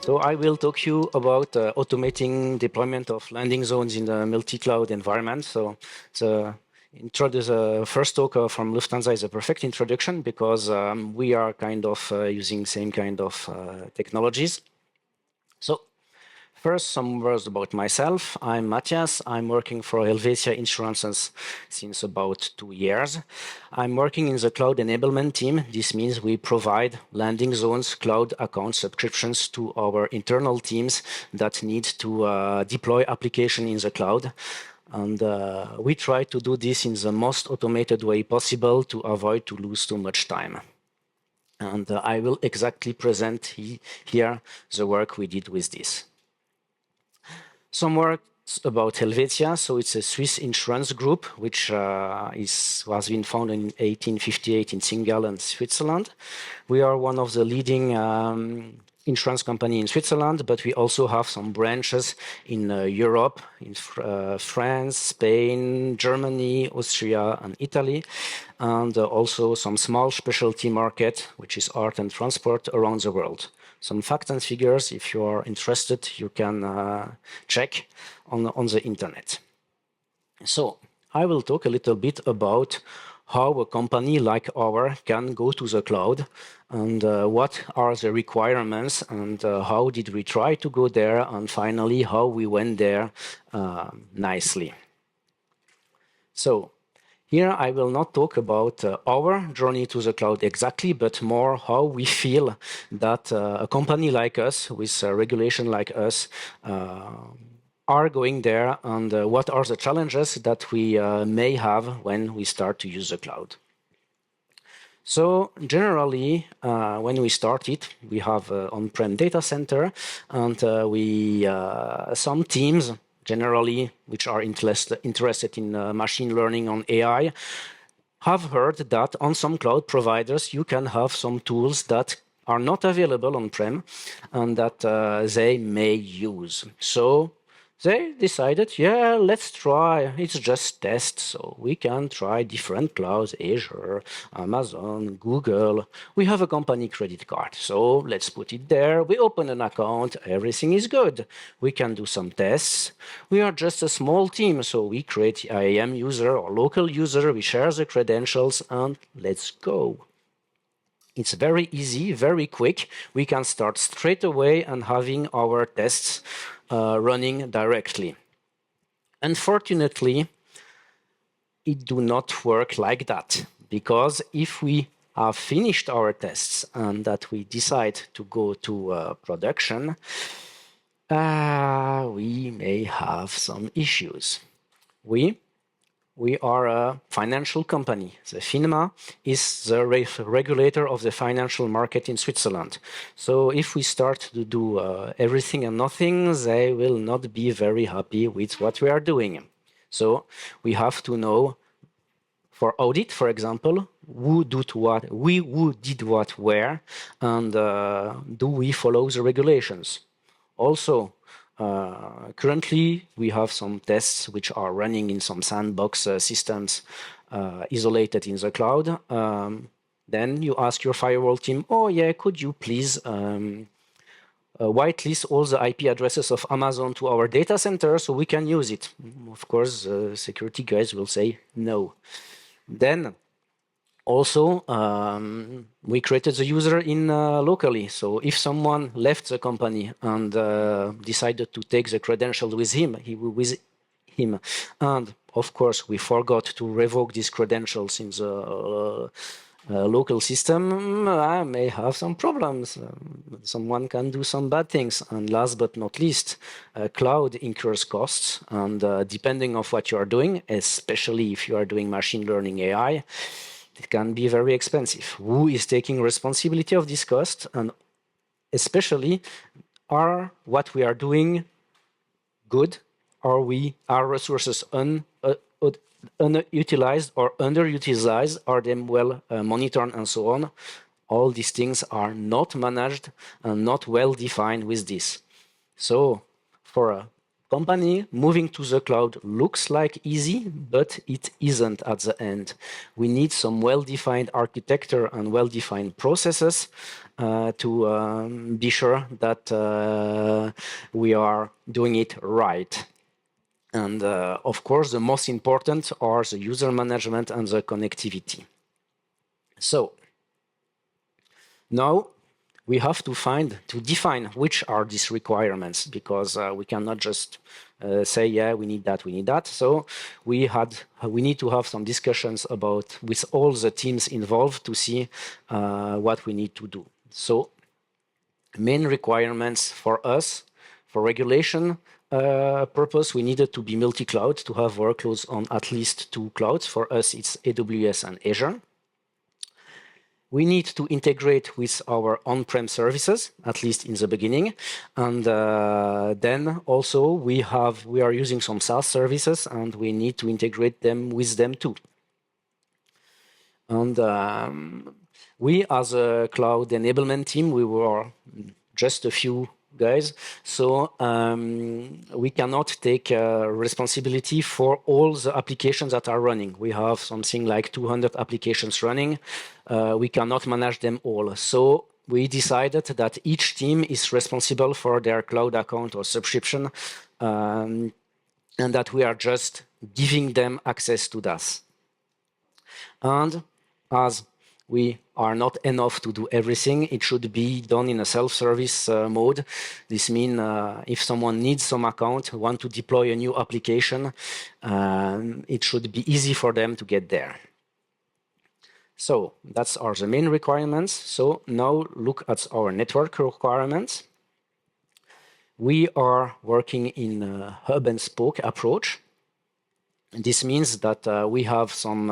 So I will talk you about automating deployment of landing zones in the multi-cloud environment. So the first talk from Lufthansa is a perfect introduction because we are kind of using same kind of technologies. So first, some words about myself. I'm Matthias. I'm working for Helvetia Insurance since about 2 years. I'm working in the cloud enablement team. This means we provide landing zones, cloud account subscriptions to our internal teams that need to deploy application in the cloud. And we try to do this in the most automated way possible to avoid to lose too much time. And I will exactly present here the work we did with this. Some words about Helvetia. So it's a Swiss insurance group, which was been founded in 1858 in Singalen, Switzerland. We are one of the leading insurance company in Switzerland, but we also have some branches in Europe, in France, Spain, Germany, Austria, and Italy, and also some small specialty market, which is art and transport around the world. Some facts and figures, if you are interested, you can check on the internet. So I will talk a little bit about how a company like ours can go to the cloud and what are the requirements and how did we try to go there and finally how we went there nicely. So here I will not talk about our journey to the cloud exactly, but more how we feel that a company like us, with a regulation like us, are going there and what are the challenges that we may have when we start to use the cloud. So generally, when we started, we have on-prem data center and some teams generally, which are interested in machine learning on AI, have heard that on some cloud providers, you can have some tools that are not available on-prem and that they may use. So they decided, yeah, let's try. It's just test, so we can try different clouds, Azure, Amazon, Google. We have a company credit card, so let's put it there. We open an account, everything is good. We can do some tests. We are just a small team, so we create IAM user or local user, we share the credentials, and let's go. It's very easy, very quick. We can start straight away and having our tests running directly. Unfortunately, it do not work like that, because if we have finished our tests and that we decide to go to production, we may have some issues. We are a financial company. The FINMA is the regulator of the financial market in Switzerland. So if we start to do everything and nothing, they will not be very happy with what we are doing. So we have to know, for audit, for example, who did what where, and do we follow the regulations? Also, currently, we have some tests which are running in some sandbox systems isolated in the cloud. Then you ask your firewall team, oh yeah, could you please whitelist all the IP addresses of Amazon to our data center so we can use it? Of course, security guys will say no. Then also, we created the user in locally. So if someone left the company and decided to take the credentials with him, and of course we forgot to revoke these credentials in the local system, I may have some problems. Someone can do some bad things. And last but not least, cloud incurs costs. And depending on what you are doing, especially if you are doing machine learning AI, it can be very expensive. Who is taking responsibility of this cost? And especially, are what we are doing good? Are our resources unutilized or underutilized? Are they well monitored and so on? All these things are not managed and not well defined with this. So for a company, moving to the cloud looks like easy, but it isn't at the end. We need some well-defined architecture and well-defined processes to be sure that we are doing it right. And of course, the most important are the user management and the connectivity. So now we have to define which are these requirements, because we cannot just say, yeah, we need that. So we need to have some discussions with all the teams involved to see what we need to do. So main requirements for us, for regulation purpose, we needed to be multi-cloud, to have workloads on at least 2 clouds. For us, it's AWS and Azure. We need to integrate with our on-prem services, at least in the beginning. And then also we are using some SaaS services, and we need to integrate them with them too. And we, as a cloud enablement team, we were just a few guys. So we cannot take responsibility for all the applications that are running. We have something like 200 applications running. We cannot manage them all. So we decided that each team is responsible for their cloud account or subscription, and that we are just giving them access to that. And as we are not enough to do everything, it should be done in a self-service mode. This means if someone needs some account, want to deploy a new application, it should be easy for them to get there. So that's the main requirements. So now look at our network requirements. We are working in a hub and spoke approach. This means that we have some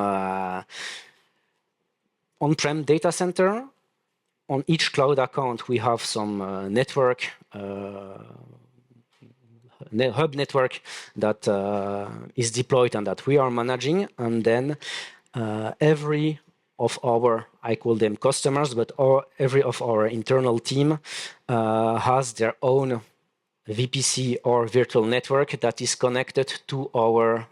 on-prem data center. On each cloud account, we have some network, hub network that is deployed and that we are managing. And then every of our, I call them customers, but every of our internal team has their own VPC or virtual network that is connected to our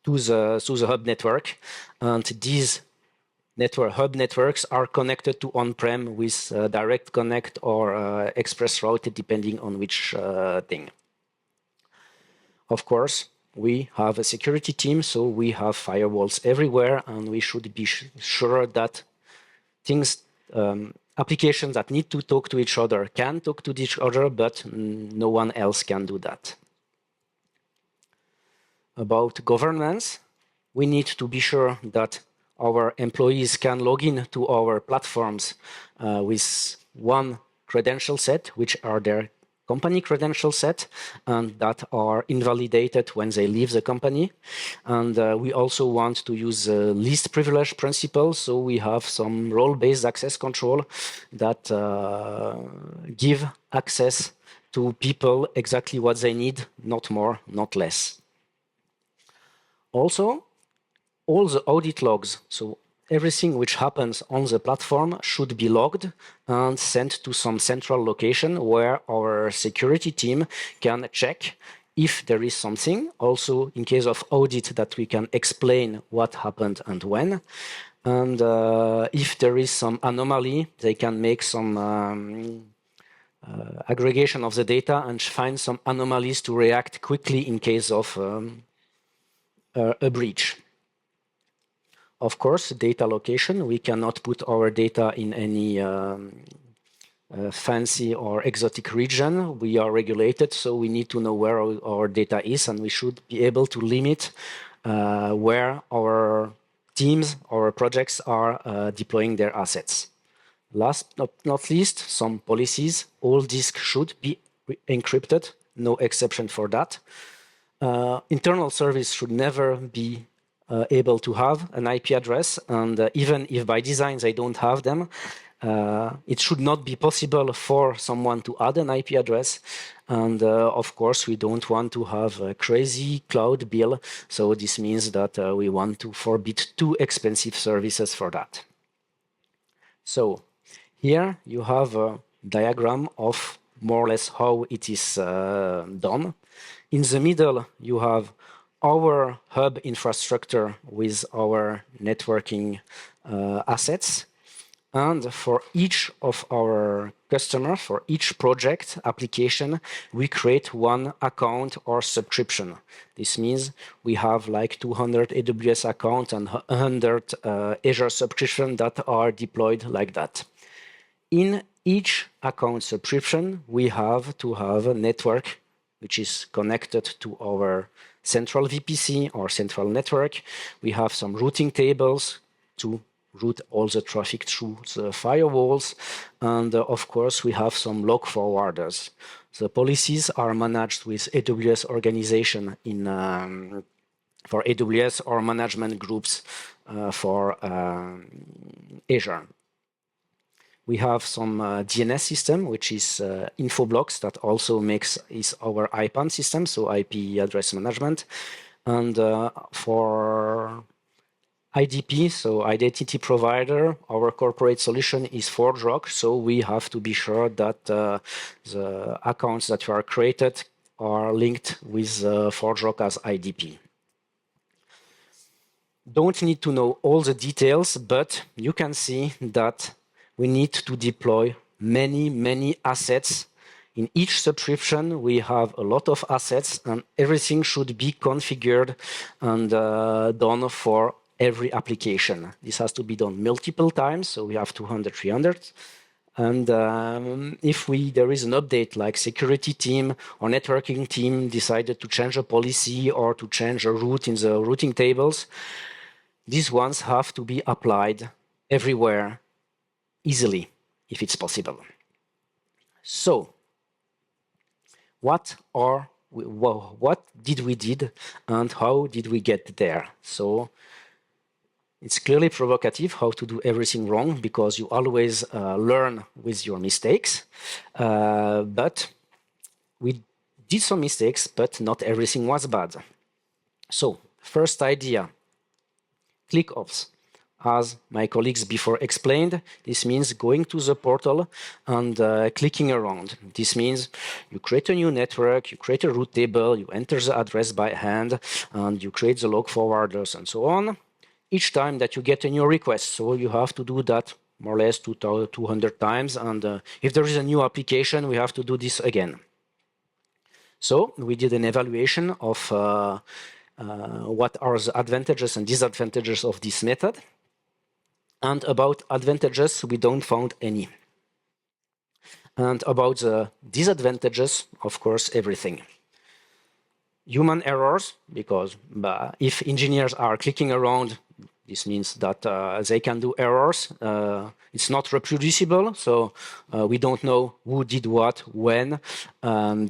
to the hub network, and these hub networks are connected to on-prem with direct connect or express route, depending on which thing. Of course, we have a security team, so we have firewalls everywhere, and we should be sure that things, applications that need to talk to each other can talk to each other, but no one else can do that. About governance, we need to be sure that our employees can log in to our platforms with one credential set, which are their company credential set, and that are invalidated when they leave the company. And we also want to use the least privilege principle, so we have some role-based access control that give access to people exactly what they need, not more, not less. Also, all the audit logs, so everything which happens on the platform should be logged and sent to some central location where our security team can check if there is something. Also, in case of audit, that we can explain what happened and when. And if there is some anomaly, they can make some aggregation of the data and find some anomalies to react quickly in case of a breach. Of course, data location, we cannot put our data in any fancy or exotic region. We are regulated, so we need to know where our data is, and we should be able to limit where our teams or projects are deploying their assets. Last but not least, some policies. All disks should be encrypted, no exception for that. Internal service should never be able to have an IP address, and even if by design they don't have them, it should not be possible for someone to add an IP address. And of course, we don't want to have a crazy cloud bill, so this means that we want to forbid too expensive services for that. So here you have a diagram of more or less how it is done. In the middle, you have our hub infrastructure with our networking assets. And for each of our customers, for each project application, we create one account or subscription. This means we have like 200 AWS accounts and 100 Azure subscriptions that are deployed like that. In each account subscription, we have to have a network which is connected to our central VPC or central network. We have some routing tables to route all the traffic through the firewalls. And of course, we have some log forwarders. The policies are managed with AWS organization for AWS or management groups for Azure. We have some DNS system, which is Infoblox, that also is our IPAN system, so IP address management. And for IDP, so identity provider, our corporate solution is ForgeRock, so we have to be sure that the accounts that are created are linked with ForgeRock as IDP. Don't need to know all the details, but you can see that we need to deploy many assets. In each subscription, we have a lot of assets, and everything should be configured and done for every application. This has to be done multiple times, so we have 200, 300. And if there is an update, like security team or networking team decided to change a policy or to change a route in the routing tables, these ones have to be applied everywhere easily, if it's possible. So, what did we did and how did we get there? So, it's clearly provocative how to do everything wrong, because you always learn with your mistakes. But we did some mistakes, but not everything was bad. So, first idea, click-offs. As my colleagues before explained, this means going to the portal and clicking around. This means you create a new network, you create a route table, you enter the address by hand, and you create the log forwarders and so on. Each time that you get a new request, so you have to do that more or less 200 times. And if there is a new application, we have to do this again. So we did an evaluation of what are the advantages and disadvantages of this method. And about advantages, we don't find any. And about the disadvantages, of course, everything. Human errors, because if engineers are clicking around, this means that they can do errors. It's not reproducible, so we don't know who did what, when, and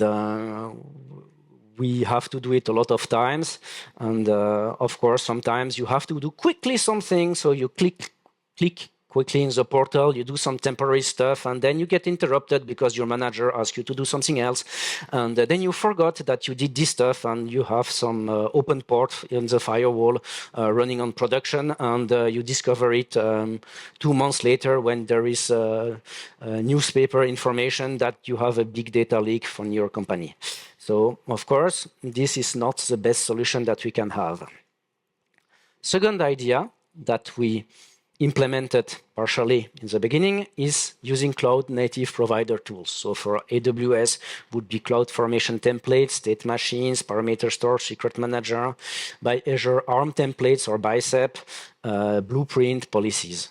we have to do it a lot of times. And of course, sometimes you have to do quickly something, so you click quickly in the portal, you do some temporary stuff, and then you get interrupted because your manager asks you to do something else. And then you forgot that you did this stuff, and you have some open port in the firewall running on production, and you discover it 2 months later when there is newspaper information that you have a big data leak from your company. So, of course, this is not the best solution that we can have. Second idea that we implemented partially in the beginning is using cloud native provider tools. So for AWS would be CloudFormation templates, state machines, parameter store, secret manager, by Azure ARM templates or Bicep, blueprint policies.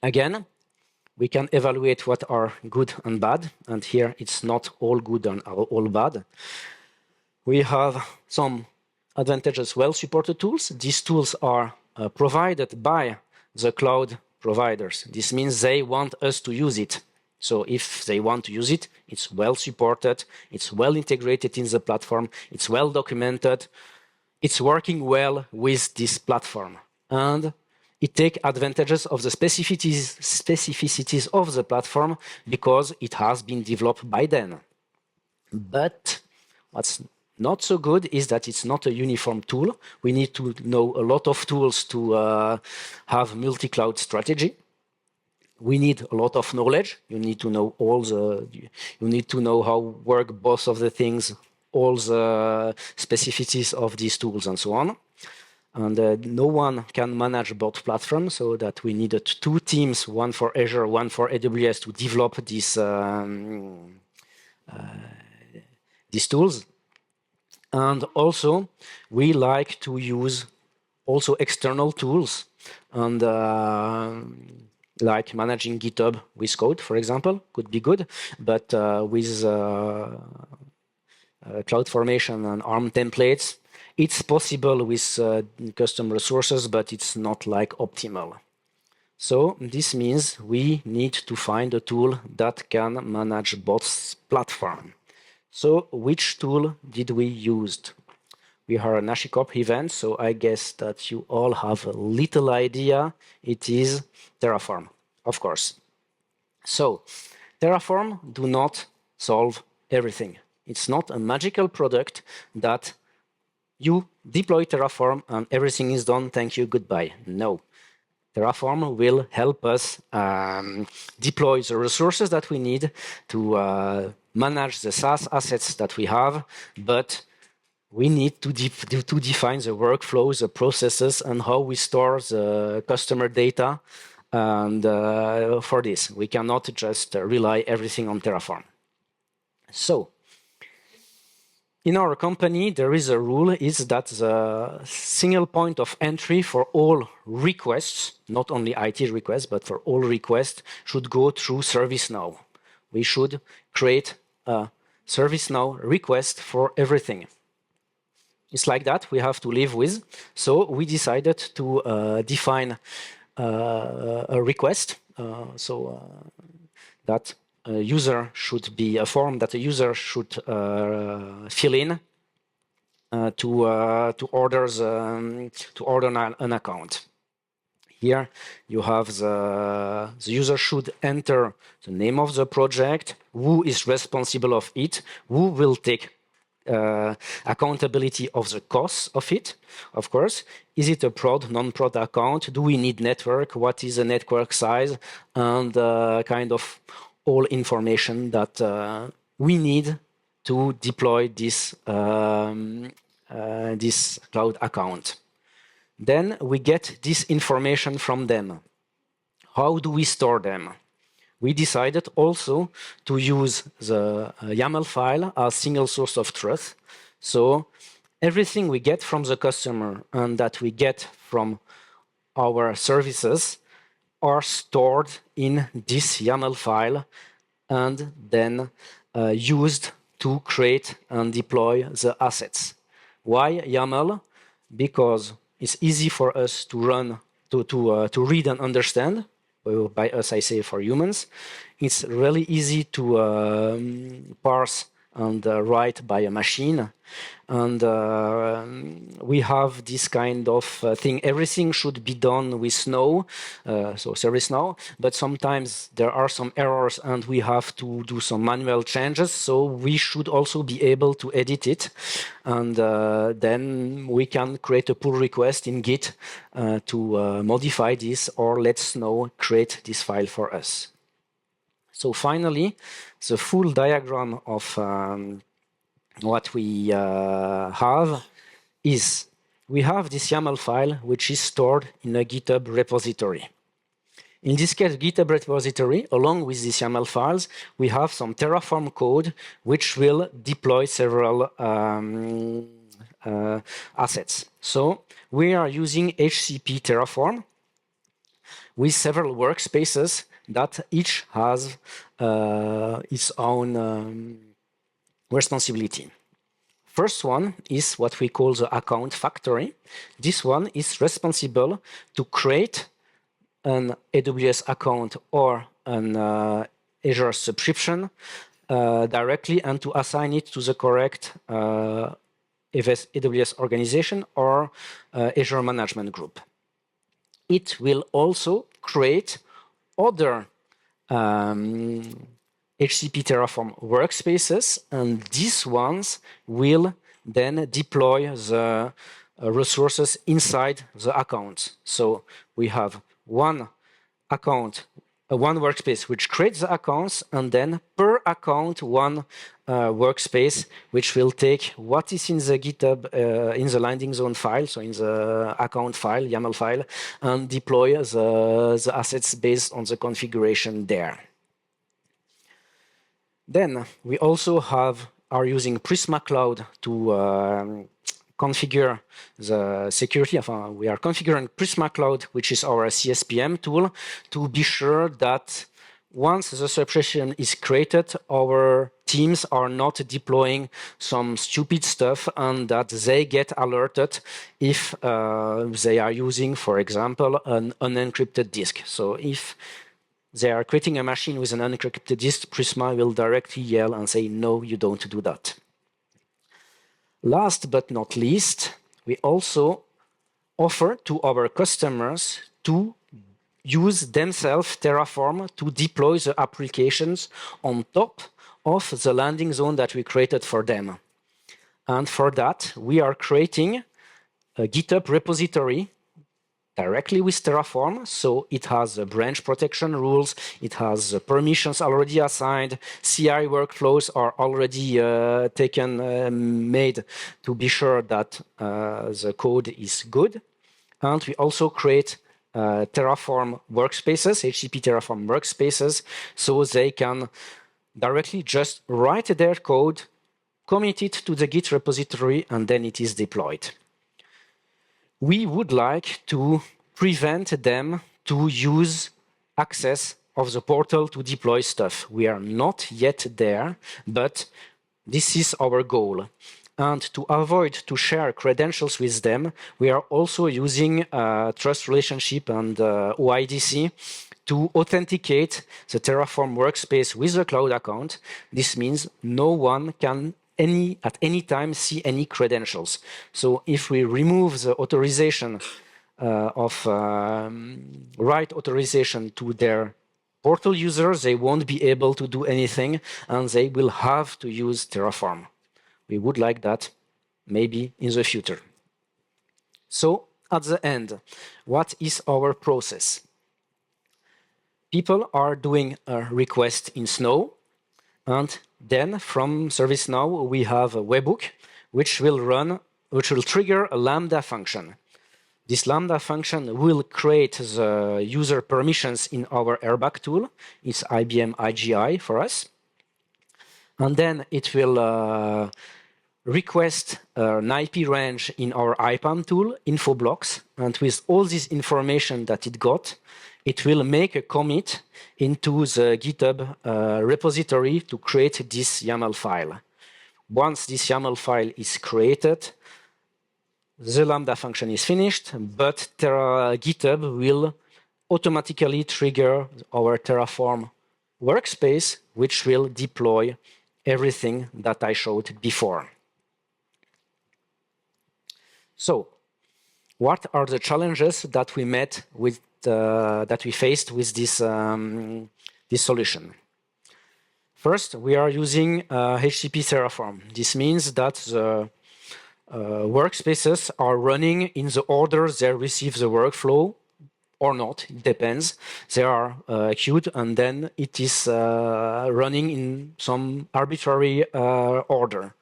Again, we can evaluate what are good and bad, and here it's not all good and all bad. We have some advantages, well-supported tools. These tools are provided by the cloud providers. This means they want us to use it. So if they want to use it, it's well supported, it's well integrated in the platform, it's well documented, it's working well with this platform. And it takes advantages of the specificities of the platform because it has been developed by them. But what's not so good is that it's not a uniform tool. We need to know a lot of tools to have multi-cloud strategy. we need a lot of knowledge. You need to know you need to know how work both of the things, all the specificities of these tools and so on. And no one can manage both platforms, so that we needed 2 teams, one for Azure, one for AWS, to develop these tools. And also, we like to use also external tools, and like managing GitHub with code, for example, could be good, but with CloudFormation and ARM templates, it's possible with custom resources, but it's not like optimal. So this means we need to find a tool that can manage both platforms. So which tool did we use? We are an HashiCorp event, so I guess that you all have a little idea. It is Terraform, of course. So Terraform do not solve everything. It's not a magical product that you deploy Terraform and everything is done, thank you, goodbye. No. Terraform will help us deploy the resources that we need to manage the SaaS assets that we have, but we need to define the workflows, the processes, and how we store the customer data. And for this, we cannot just rely everything on Terraform. So, in our company, there is a rule is that the single point of entry for all requests, not only IT requests, but for all requests, should go through ServiceNow. We should create a ServiceNow request for everything. It's like that we have to live with. So we decided to define a request that a user should be a form that a user should fill in to order an account. Here you have the user should enter the name of the project, who is responsible of it, who will take accountability of the costs of it, of course. Is it a prod, non-prod account? Do we need network? What is the network size? And kind of all information that we need to deploy this cloud account. Then we get this information from them. How do we store them? We decided also to use the YAML file as single source of truth. So everything we get from the customer and that we get from our services are stored in this YAML file and then used to create and deploy the assets. Why YAML? Because it's easy for us to run, to read and understand. By us, I say for humans. It's really easy to parse and write by a machine. And we have this kind of thing. Everything should be done with Snow, so ServiceNow. But sometimes there are some errors and we have to do some manual changes. So we should also be able to edit it. And then we can create a pull request in Git to modify this or let Snow create this file for us. So finally, the full diagram of what we have is we have this YAML file which is stored in a GitHub repository. In this case, GitHub repository, along with these YAML files, we have some Terraform code which will deploy several assets. So we are using HCP Terraform with several workspaces that each has its own responsibility. First one is what we call the account factory. This one is responsible to create an AWS account or an Azure subscription directly and to assign it to the correct AWS organization or Azure management group. It will also create other HCP Terraform workspaces, and these ones will then deploy the resources inside the account. So we have one account one workspace which creates the accounts, and then per account one workspace which will take what is in the GitHub in the landing zone file, so in the account file, YAML file, and deploy the assets based on the configuration there. Then we also are using Prisma Cloud to configure the security. We are configuring Prisma Cloud, which is our CSPM tool, to be sure that once the subscription is created, our teams are not deploying some stupid stuff and that they get alerted if they are using, for example, an unencrypted disk. So if they are creating a machine with an unencrypted disk, Prisma will directly yell and say, no, you don't do that. Last but not least, we also offer to our customers to use themselves Terraform to deploy the applications on top of the landing zone that we created for them. And for that, we are creating a GitHub repository directly with Terraform. So it has the branch protection rules, it has the permissions already assigned, CI workflows are already made to be sure that the code is good. And we also create Terraform workspaces, HTTP Terraform workspaces, so they can directly just write their code, commit it to the Git repository, and then it is deployed. We would like to prevent them to use access of the portal to deploy stuff. We are not yet there, but this is our goal. And to avoid to share credentials with them, we are also using trust relationship and OIDC to authenticate the Terraform workspace with a cloud account. This means no one can at any time see any credentials. So if we remove the authorization write authorization to their portal users, they won't be able to do anything and they will have to use Terraform. We would like that maybe in the future. So at the end, what is our process? People are doing a request in Snow, and then from ServiceNow, we have a webhook, which will trigger a Lambda function. This Lambda function will create the user permissions in our airbag tool. It's IBM IGI for us. And then it will request an IP range in our IPAM tool, info blocks. And with all this information that it got, it will make a commit into the GitHub repository to create this YAML file. Once this YAML file is created, the Lambda function is finished, but GitHub will automatically trigger our Terraform workspace, which will deploy everything that I showed before. So, what are the challenges that we met with that we faced with this this solution? First, we are using HTTP Terraform. This means that the workspaces are running in the order they receive the workflow or not. It depends. They are queued and then it is running in some arbitrary order.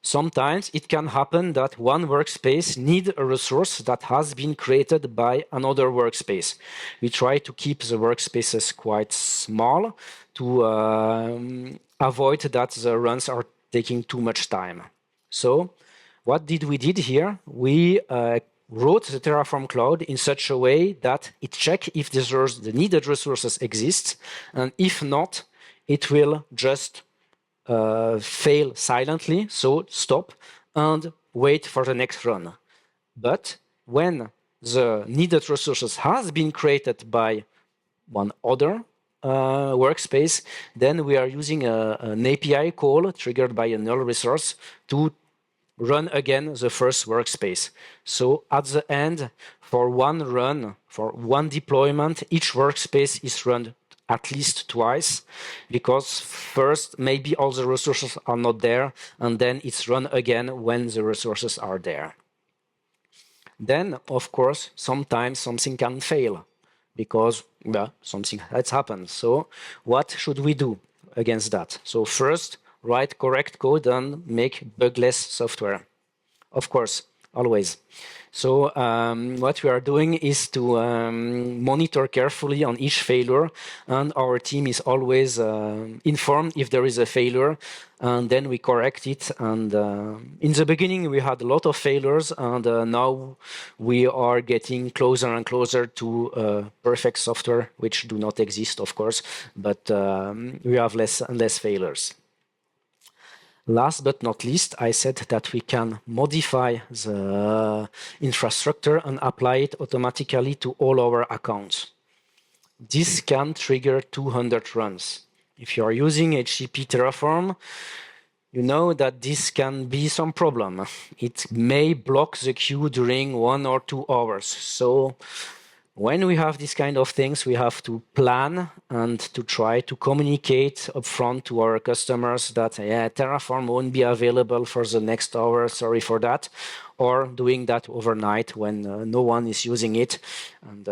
Sometimes it can happen that one workspace needs a resource that has been created by another workspace. We try to keep the workspaces quite small to avoid that the runs are taking too much time. So what we did here? We wrote the Terraform cloud in such a way that it checks if the needed resources exist, and if not, it will just fail silently, so stop and wait for the next run. But when the needed resources has been created by one other workspace, then we are using an API call triggered by a null resource to run again the first workspace. So at the end, for one run, for one deployment, each workspace is run at least twice, because first maybe all the resources are not there, and then it's run again when the resources are there. Then, of course, sometimes something can fail. because something has happened. So what should we do against that? So first, write correct code and make bugless software. Of course, always. So what we are doing is to monitor carefully on each failure, and our team is always informed if there is a failure, and then we correct it. And in the beginning, we had a lot of failures, and now we are getting closer and closer to perfect software, which do not exist, of course, but we have less and less failures. Last but not least, I said that we can modify the infrastructure and apply it automatically to all our accounts. This can trigger 200 runs. If you are using HTTP Terraform, you know that this can be some problem. It may block the queue during 1 or 2 hours. So when we have these kind of things, we have to plan and to try to communicate upfront to our customers that Terraform won't be available for the next hour, sorry for that, or doing that overnight when no one is using it. And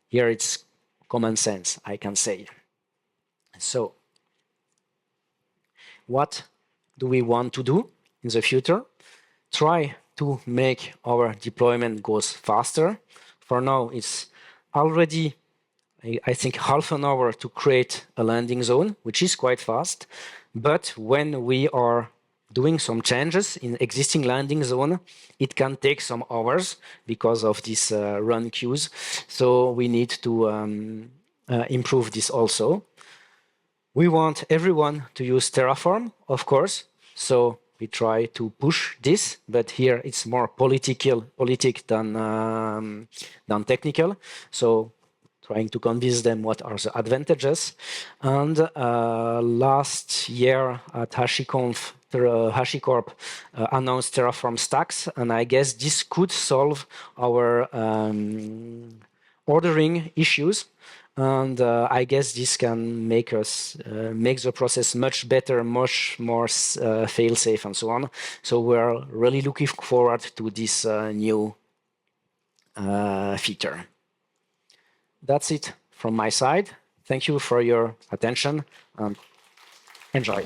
here it's common sense, I can say. So what do we want to do in the future? Try to make our deployment goes faster. For now, it's already, I think, half an hour to create a landing zone, which is quite fast. But when we are doing some changes in existing landing zone, it can take some hours because of these run queues. So we need to improve this also. We want everyone to use Terraform, of course. So we try to push this, but here it's more politic than technical. So trying to convince them what are the advantages. And last year at HashiCorp announced Terraform stacks, and I guess this could solve our ordering issues. And I guess this can make us make the process much better, much more fail-safe, and so on. So we're really looking forward to this new feature. That's it from my side. Thank you for your attention and enjoy.